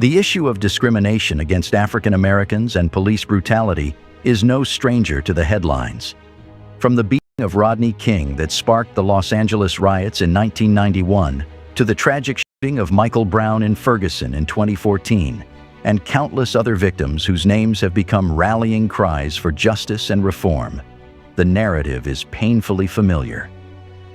The issue of discrimination against African Americans and police brutality is no stranger to the headlines. From the beating of Rodney King that sparked the Los Angeles riots in 1991 to the tragic shooting of Michael Brown in Ferguson in 2014, and countless other victims whose names have become rallying cries for justice and reform, the narrative is painfully familiar.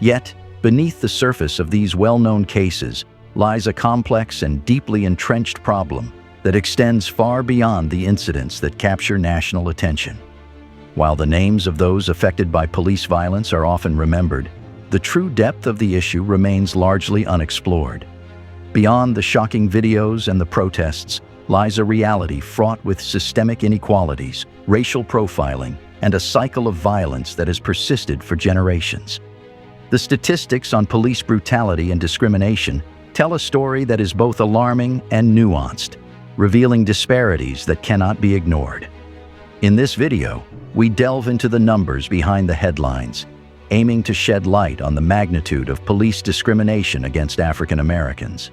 Yet, beneath the surface of these well-known cases lies a complex and deeply entrenched problem that extends far beyond the incidents that capture national attention. While the names of those affected by police violence are often remembered, the true depth of the issue remains largely unexplored. Beyond the shocking videos and the protests lies a reality fraught with systemic inequalities, racial profiling, and a cycle of violence that has persisted for generations. The statistics on police brutality and discrimination tell a story that is both alarming and nuanced, revealing disparities that cannot be ignored. In this video, we delve into the numbers behind the headlines, aiming to shed light on the magnitude of police discrimination against African Americans.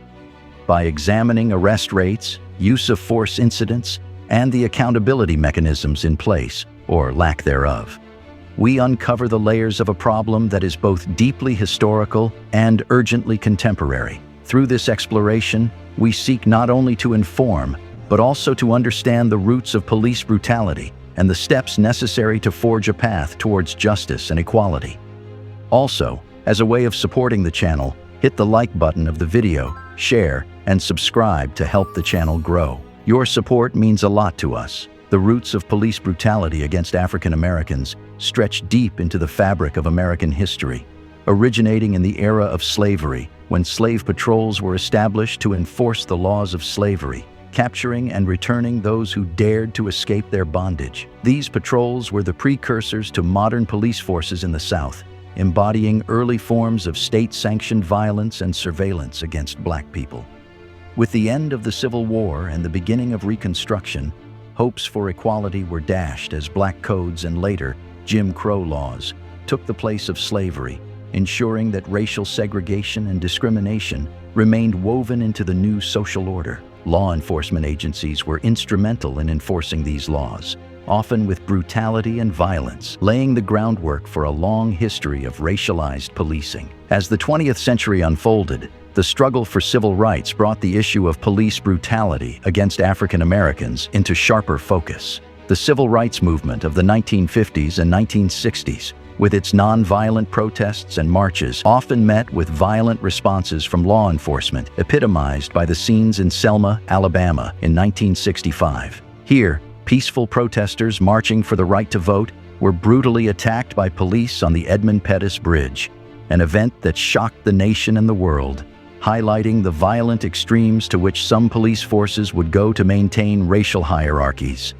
By examining arrest rates, use of force incidents, and the accountability mechanisms in place, or lack thereof, we uncover the layers of a problem that is both deeply historical and urgently contemporary. Through this exploration, we seek not only to inform, but also to understand the roots of police brutality and the steps necessary to forge a path towards justice and equality. Also, as a way of supporting the channel, hit the like button of the video, share, and subscribe to help the channel grow. Your support means a lot to us. The roots of police brutality against African Americans stretch deep into the fabric of American history, originating in the era of slavery, when slave patrols were established to enforce the laws of slavery, capturing and returning those who dared to escape their bondage. These patrols were the precursors to modern police forces in the South, embodying early forms of state-sanctioned violence and surveillance against Black people. With the end of the Civil War and the beginning of Reconstruction, hopes for equality were dashed as Black codes and later Jim Crow laws took the place of slavery, ensuring that racial segregation and discrimination remained woven into the new social order. Law enforcement agencies were instrumental in enforcing these laws, often with brutality and violence, laying the groundwork for a long history of racialized policing. As the 20th century unfolded, the struggle for civil rights brought the issue of police brutality against African Americans into sharper focus. The civil rights movement of the 1950s and 1960s, with its nonviolent protests and marches, often met with violent responses from law enforcement, epitomized by the scenes in Selma, Alabama in 1965. Here, peaceful protesters marching for the right to vote were brutally attacked by police on the Edmund Pettus Bridge, an event that shocked the nation and the world, highlighting the violent extremes to which some police forces would go to maintain racial hierarchies.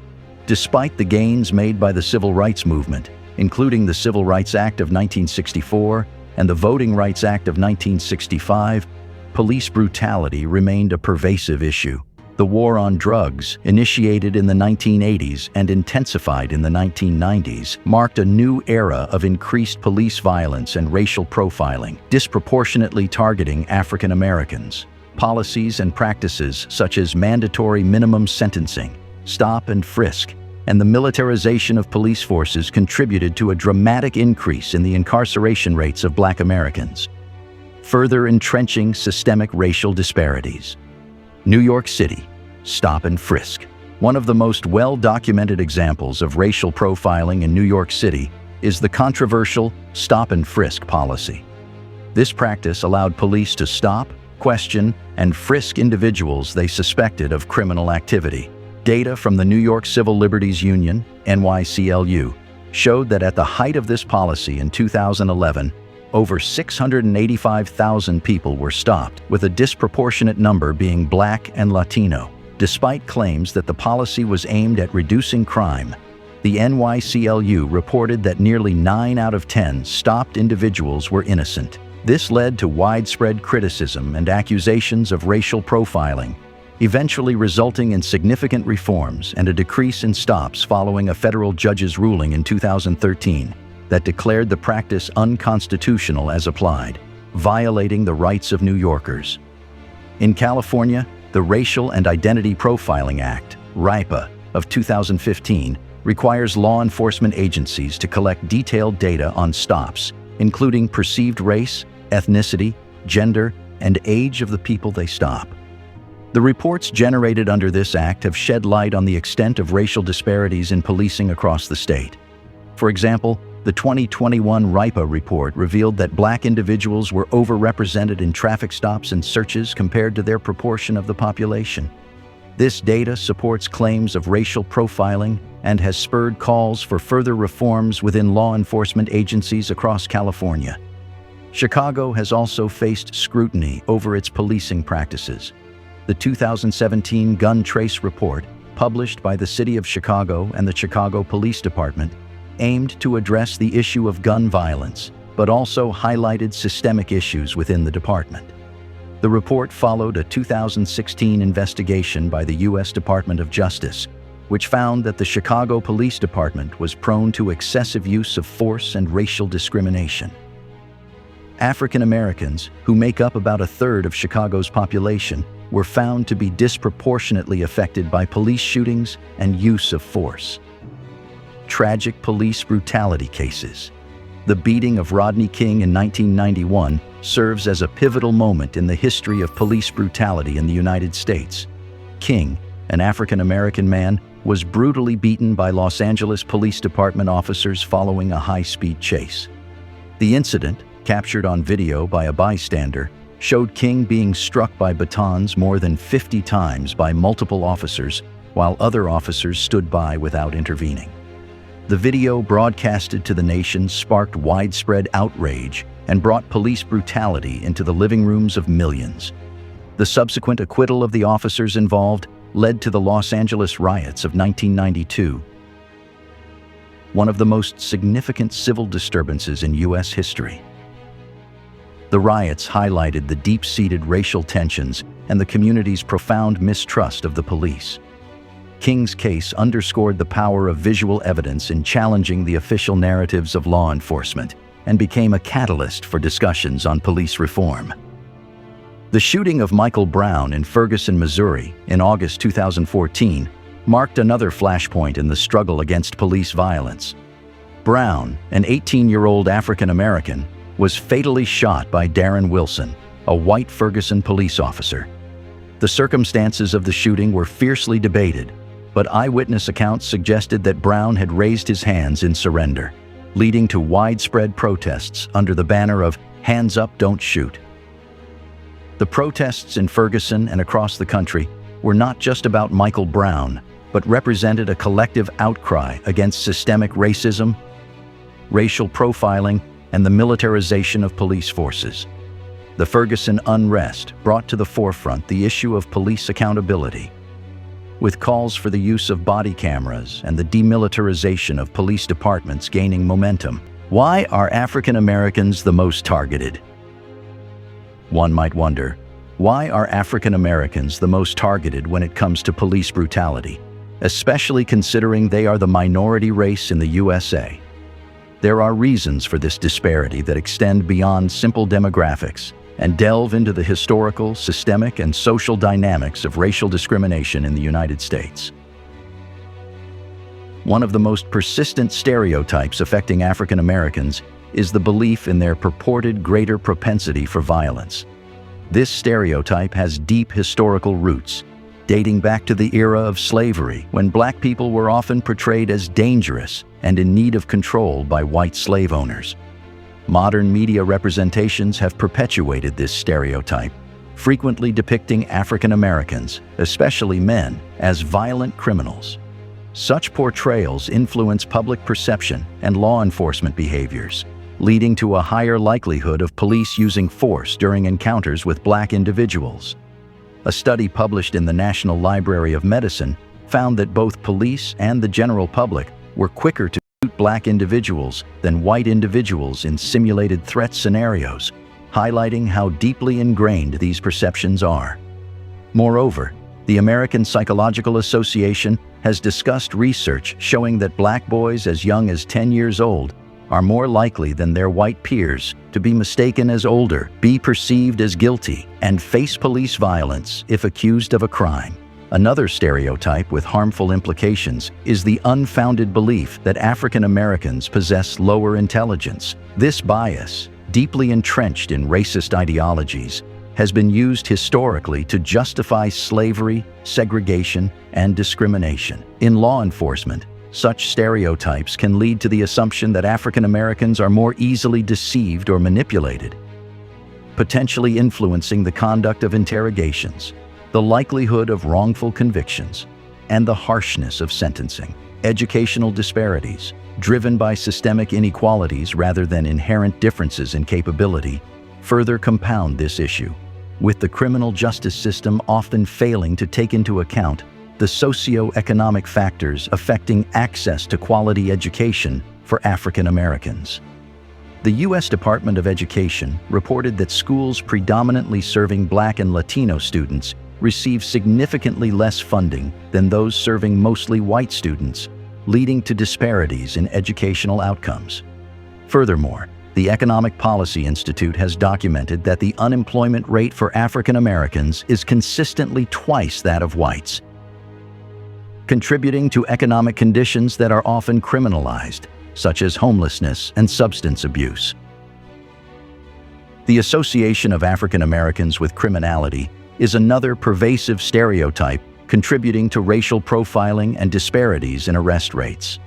Despite the gains made by the civil rights movement, including the Civil Rights Act of 1964 and the Voting Rights Act of 1965, police brutality remained a pervasive issue. The war on drugs, initiated in the 1980s and intensified in the 1990s, marked a new era of increased police violence and racial profiling, disproportionately targeting African Americans. Policies and practices such as mandatory minimum sentencing, stop and frisk, and the militarization of police forces contributed to a dramatic increase in the incarceration rates of Black Americans, further entrenching systemic racial disparities. New York City, stop and frisk. One of the most well-documented examples of racial profiling in New York City is the controversial stop and frisk policy. This practice allowed police to stop, question, and frisk individuals they suspected of criminal activity. Data from the New York Civil Liberties Union, NYCLU, showed that at the height of this policy in 2011, over 685,000 people were stopped, with a disproportionate number being Black and Latino. Despite claims that the policy was aimed at reducing crime, the NYCLU reported that nearly 9 out of 10 stopped individuals were innocent. This led to widespread criticism and accusations of racial profiling, eventually resulting in significant reforms and a decrease in stops following a federal judge's ruling in 2013 that declared the practice unconstitutional as applied, violating the rights of New Yorkers. In California, The Racial and Identity Profiling Act, RIPA, of 2015 requires law enforcement agencies to collect detailed data on stops, including perceived race, ethnicity, gender, and age of the people they stop. The reports generated under this act have shed light on the extent of racial disparities in policing across the state. For example, the 2021 RIPA report revealed that Black individuals were overrepresented in traffic stops and searches compared to their proportion of the population. This data supports claims of racial profiling and has spurred calls for further reforms within law enforcement agencies across California. Chicago has also faced scrutiny over its policing practices. The 2017 Gun Trace Report, published by the City of Chicago and the Chicago Police Department, aimed to address the issue of gun violence, but also highlighted systemic issues within the department. The report followed a 2016 investigation by the U.S. Department of Justice, which found that the Chicago Police Department was prone to excessive use of force and racial discrimination. African Americans, who make up about a third of Chicago's population, were found to be disproportionately affected by police shootings and use of force. Tragic police brutality cases. The beating of Rodney King in 1991 serves as a pivotal moment in the history of police brutality in the United States. King, an African-American man, was brutally beaten by Los Angeles Police Department officers following a high-speed chase. The incident, captured on video by a bystander, showed King being struck by batons more than 50 times by multiple officers, while other officers stood by without intervening. The video broadcasted to the nation sparked widespread outrage and brought police brutality into the living rooms of millions. The subsequent acquittal of the officers involved led to the Los Angeles riots of 1992, one of the most significant civil disturbances in U.S. history. The riots highlighted the deep-seated racial tensions and the community's profound mistrust of the police. King's case underscored the power of visual evidence in challenging the official narratives of law enforcement and became a catalyst for discussions on police reform. The shooting of Michael Brown in Ferguson, Missouri, in August 2014, marked another flashpoint in the struggle against police violence. Brown, an 18-year-old African-American, was fatally shot by Darren Wilson, a white Ferguson police officer. The circumstances of the shooting were fiercely debated, but eyewitness accounts suggested that Brown had raised his hands in surrender, leading to widespread protests under the banner of "Hands Up, Don't Shoot." The protests in Ferguson and across the country were not just about Michael Brown, but represented a collective outcry against systemic racism, racial profiling, and the militarization of police forces. The Ferguson unrest brought to the forefront the issue of police accountability, with calls for the use of body cameras and the demilitarization of police departments gaining momentum. Why are African Americans the most targeted? One might wonder, why are African Americans the most targeted when it comes to police brutality, especially considering they are the minority race in the USA? There are reasons for this disparity that extend beyond simple demographics and delve into the historical, systemic, and social dynamics of racial discrimination in the United States. One of the most persistent stereotypes affecting African Americans is the belief in their purported greater propensity for violence. This stereotype has deep historical roots, dating back to the era of slavery, when Black people were often portrayed as dangerous and in need of control by white slave owners. Modern media representations have perpetuated this stereotype, frequently depicting African Americans, especially men, as violent criminals. Such portrayals influence public perception and law enforcement behaviors, leading to a higher likelihood of police using force during encounters with Black individuals. A study published in the National Library of Medicine found that both police and the general public were quicker to shoot Black individuals than white individuals in simulated threat scenarios, highlighting how deeply ingrained these perceptions are. Moreover, the American Psychological Association has discussed research showing that Black boys as young as 10 years old are more likely than their white peers to be mistaken as older, be perceived as guilty, and face police violence if accused of a crime. Another stereotype with harmful implications is the unfounded belief that African Americans possess lower intelligence. This bias, deeply entrenched in racist ideologies, has been used historically to justify slavery, segregation, and discrimination. In law enforcement, such stereotypes can lead to the assumption that African Americans are more easily deceived or manipulated, potentially influencing the conduct of interrogations, the likelihood of wrongful convictions, and the harshness of sentencing. Educational disparities, driven by systemic inequalities rather than inherent differences in capability, further compound this issue, with the criminal justice system often failing to take into account the socio-economic factors affecting access to quality education for African Americans. The U.S. Department of Education reported that schools predominantly serving Black and Latino students receive significantly less funding than those serving mostly white students, leading to disparities in educational outcomes. Furthermore, the Economic Policy Institute has documented that the unemployment rate for African Americans is consistently twice that of whites, contributing to economic conditions that are often criminalized, such as homelessness and substance abuse. The association of African Americans with criminality is another pervasive stereotype contributing to racial profiling and disparities in arrest rates.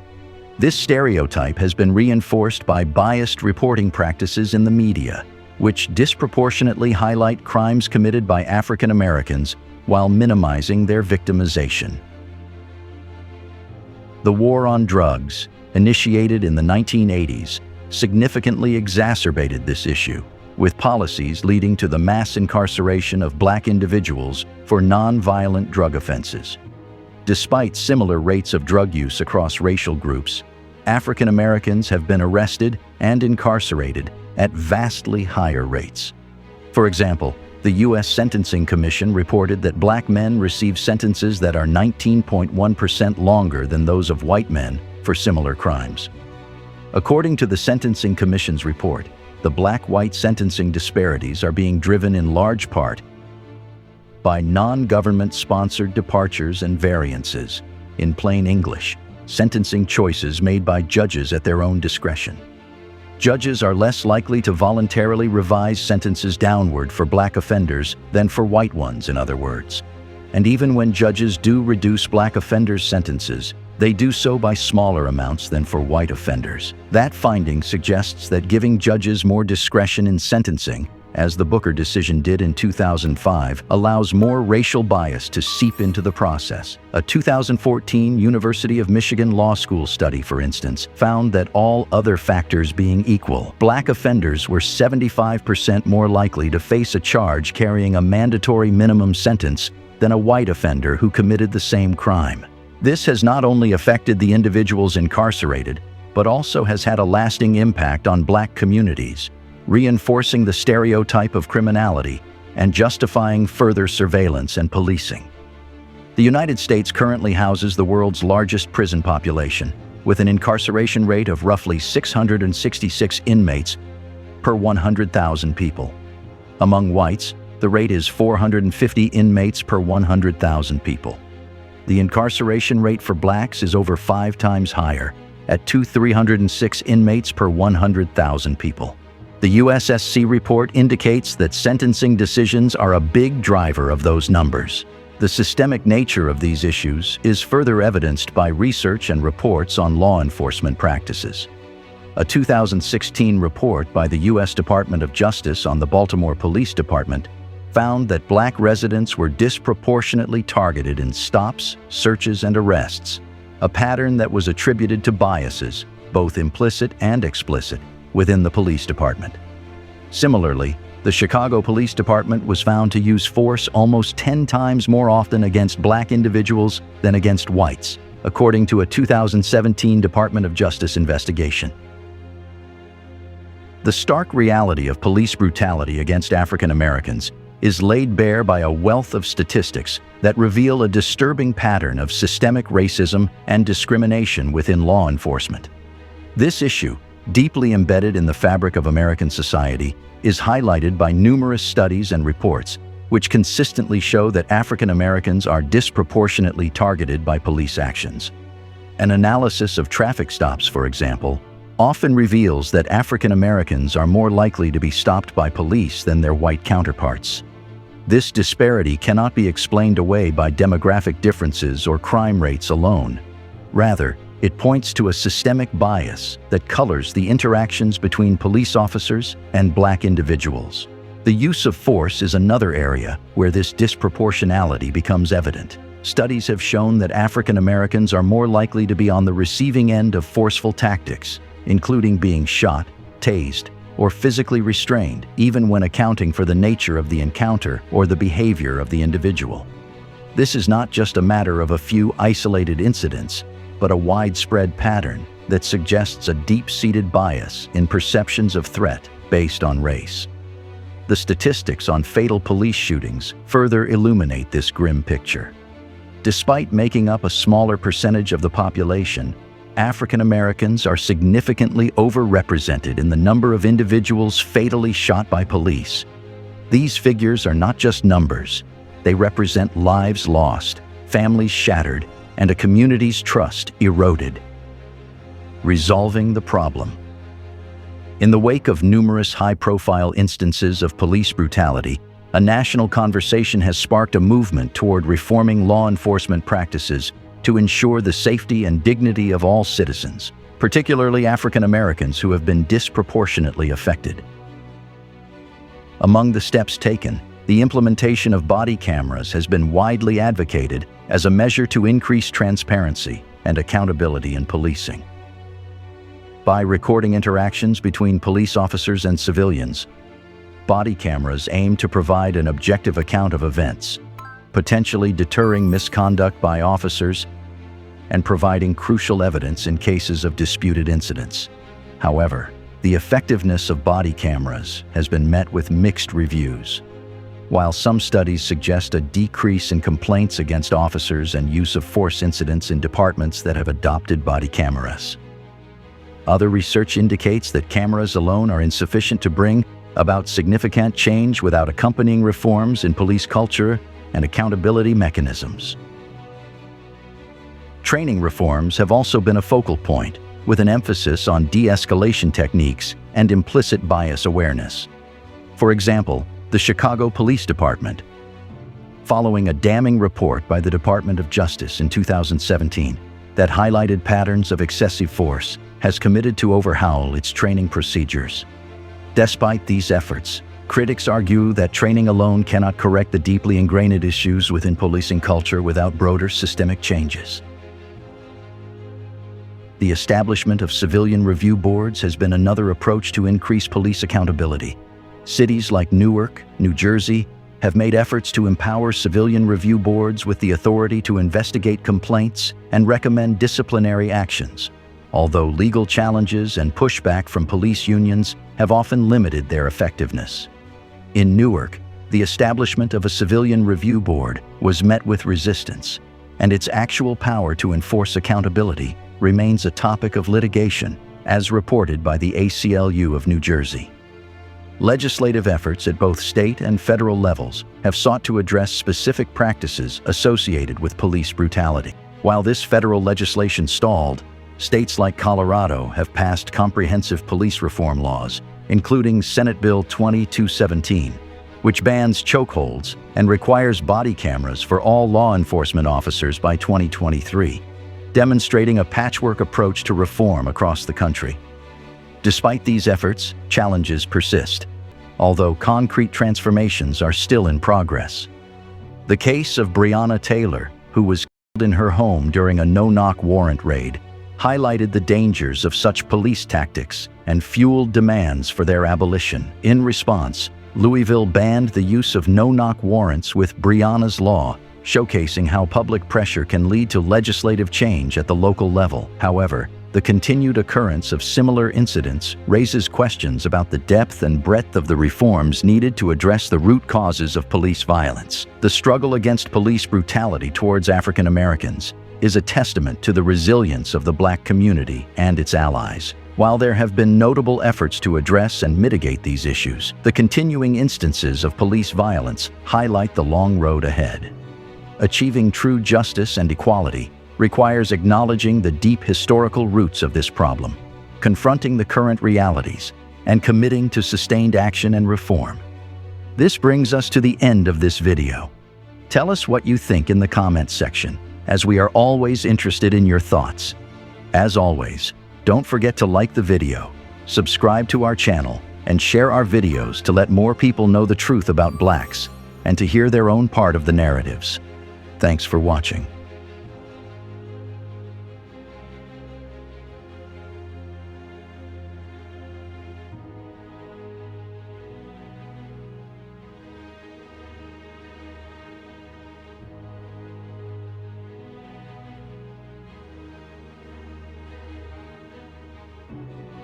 This stereotype has been reinforced by biased reporting practices in the media, which disproportionately highlight crimes committed by African Americans while minimizing their victimization. The war on drugs, initiated in the 1980s, significantly exacerbated this issue, with policies leading to the mass incarceration of Black individuals for non-violent drug offenses. Despite similar rates of drug use across racial groups, African Americans have been arrested and incarcerated at vastly higher rates. For example, the U.S. Sentencing Commission reported that Black men receive sentences that are 19.1% longer than those of white men for similar crimes. According to the Sentencing Commission's report, the Black-white sentencing disparities are being driven in large part by non-government-sponsored departures and variances. In plain English, sentencing choices made by judges at their own discretion. Judges are less likely to voluntarily revise sentences downward for Black offenders than for white ones, in other words. And even when judges do reduce Black offenders' sentences, they do so by smaller amounts than for white offenders. That finding suggests that giving judges more discretion in sentencing, as the Booker decision did in 2005, allows more racial bias to seep into the process. A 2014 University of Michigan Law School study, for instance, found that all other factors being equal, Black offenders were 75% more likely to face a charge carrying a mandatory minimum sentence than a white offender who committed the same crime. This has not only affected the individuals incarcerated, but also has had a lasting impact on Black communities, reinforcing the stereotype of criminality and justifying further surveillance and policing. The United States currently houses the world's largest prison population, with an incarceration rate of roughly 666 inmates per 100,000 people. Among whites, the rate is 450 inmates per 100,000 people. The incarceration rate for Blacks is over 5 times higher, at 306 inmates per 100,000 people. The USSC report indicates that sentencing decisions are a big driver of those numbers. The systemic nature of these issues is further evidenced by research and reports on law enforcement practices. A 2016 report by the U.S. Department of Justice on the Baltimore Police Department found that Black residents were disproportionately targeted in stops, searches, and arrests, a pattern that was attributed to biases, both implicit and explicit, within the police department. Similarly, the Chicago Police Department was found to use force almost 10 times more often against Black individuals than against whites, according to a 2017 Department of Justice investigation. The stark reality of police brutality against African Americans is laid bare by a wealth of statistics that reveal a disturbing pattern of systemic racism and discrimination within law enforcement. This issue, deeply embedded in the fabric of American society, is highlighted by numerous studies and reports which consistently show that African Americans are disproportionately targeted by police actions. An analysis of traffic stops, for example, often reveals that African Americans are more likely to be stopped by police than their white counterparts. This disparity cannot be explained away by demographic differences or crime rates alone. Rather, it points to a systemic bias that colors the interactions between police officers and Black individuals. The use of force is another area where this disproportionality becomes evident. Studies have shown that African Americans are more likely to be on the receiving end of forceful tactics, including being shot, tased, or physically restrained, even when accounting for the nature of the encounter or the behavior of the individual. This is not just a matter of a few isolated incidents, but a widespread pattern that suggests a deep-seated bias in perceptions of threat based on race. The statistics on fatal police shootings further illuminate this grim picture. Despite making up a smaller percentage of the population, African Americans are significantly overrepresented in the number of individuals fatally shot by police. These figures are not just numbers. They represent lives lost, families shattered, and a community's trust eroded. Resolving the problem. In the wake of numerous high-profile instances of police brutality, a national conversation has sparked a movement toward reforming law enforcement practices to ensure the safety and dignity of all citizens, particularly African Americans who have been disproportionately affected. Among the steps taken, the implementation of body cameras has been widely advocated as a measure to increase transparency and accountability in policing. By recording interactions between police officers and civilians, body cameras aim to provide an objective account of events, potentially deterring misconduct by officers and providing crucial evidence in cases of disputed incidents. However, the effectiveness of body cameras has been met with mixed reviews. While some studies suggest a decrease in complaints against officers and use of force incidents in departments that have adopted body cameras, other research indicates that cameras alone are insufficient to bring about significant change without accompanying reforms in police culture and accountability mechanisms. Training reforms have also been a focal point, with an emphasis on de-escalation techniques and implicit bias awareness. For example, the Chicago Police Department, following a damning report by the Department of Justice in 2017 that highlighted patterns of excessive force, has committed to overhaul its training procedures. Despite these efforts, critics argue that training alone cannot correct the deeply ingrained issues within policing culture without broader systemic changes. The establishment of civilian review boards has been another approach to increase police accountability. Cities like Newark, New Jersey, have made efforts to empower civilian review boards with the authority to investigate complaints and recommend disciplinary actions, although legal challenges and pushback from police unions have often limited their effectiveness. In Newark, the establishment of a civilian review board was met with resistance, and its actual power to enforce accountability remains a topic of litigation, as reported by the ACLU of New Jersey. Legislative efforts at both state and federal levels have sought to address specific practices associated with police brutality. While this federal legislation stalled, states like Colorado have passed comprehensive police reform laws, including Senate Bill 2217, which bans chokeholds and requires body cameras for all law enforcement officers by 2023, demonstrating a patchwork approach to reform across the country. Despite these efforts, challenges persist, although concrete transformations are still in progress. The case of Breonna Taylor, who was killed in her home during a no-knock warrant raid, highlighted the dangers of such police tactics and fueled demands for their abolition. In response, Louisville banned the use of no-knock warrants with Breonna's Law, showcasing how public pressure can lead to legislative change at the local level. However, the continued occurrence of similar incidents raises questions about the depth and breadth of the reforms needed to address the root causes of police violence. The struggle against police brutality towards African Americans is a testament to the resilience of the Black community and its allies. While there have been notable efforts to address and mitigate these issues, the continuing instances of police violence highlight the long road ahead. Achieving true justice and equality requires acknowledging the deep historical roots of this problem, confronting the current realities, and committing to sustained action and reform. This brings us to the end of this video. Tell us what you think in the comments section, as we are always interested in your thoughts. As always, don't forget to like the video, subscribe to our channel, and share our videos to let more people know the truth about Blacks and to hear their own part of the narratives. Thanks for watching.